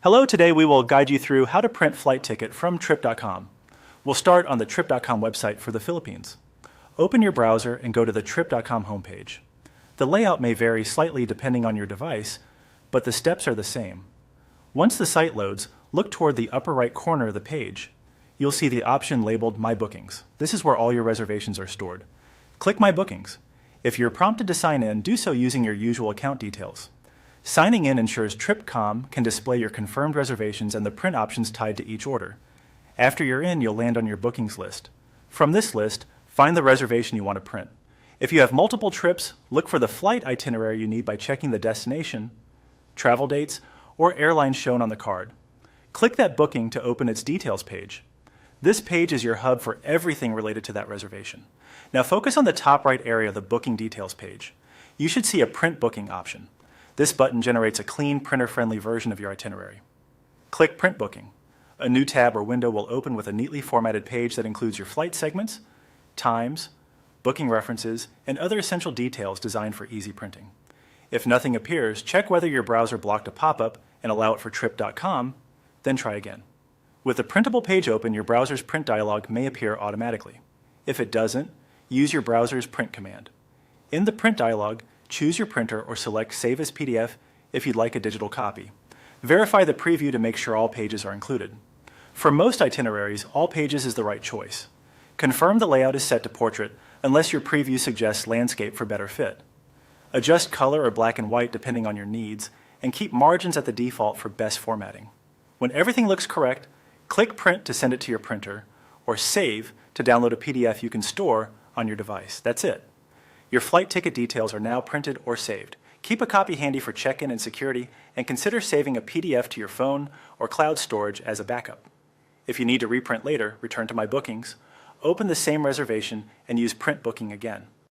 Hello, today we will guide you through how to print flight ticket from Trip.com. We'll start on the Trip.com website for the Philippines. Open your browser and go to the Trip.com homepage. The layout may vary slightly depending on your device, but the steps are the same. Once the site loads, look toward the upper right corner of the page. You'll see the option labeled My Bookings. This is where all your reservations are stored. Click My Bookings. If you're prompted to sign in, do so using your usual account details. Signing in ensures Trip.com can display your confirmed reservations and the print options tied to each order. After you're in, you'll land on your bookings list. From this list, find the reservation you want to print. If you have multiple trips, look for the flight itinerary you need by checking the destination, travel dates, or airlines shown on the card. Click that booking to open its details page. This page is your hub for everything related to that reservation. Now focus on the top right area of the booking details page. You should see a print booking option. This button generates a clean, printer-friendly version of your itinerary. Click Print Booking. A new tab or window will open with a neatly formatted page that includes your flight segments, times, booking references, and other essential details designed for easy printing. If nothing appears, check whether your browser blocked a pop-up and allow it for Trip.com, then try again. With the printable page open, your browser's print dialog may appear automatically. If it doesn't, use your browser's print command. In the print dialog, choose your printer or select Save as PDF if you'd like a digital copy. Verify the preview to make sure all pages are included. For most itineraries, all pages is the right choice. Confirm the layout is set to portrait unless your preview suggests landscape for better fit. Adjust color or black and white depending on your needs, and keep margins at the default for best formatting. When everything looks correct, click Print to send it to your printer, or Save to download a PDF you can store on your device. That's it. Your flight ticket details are now printed or saved. Keep a copy handy for check-in and security, and consider saving a PDF to your phone or cloud storage as a backup. If you need to reprint later, return to My Bookings, open the same reservation, and use Print Booking again.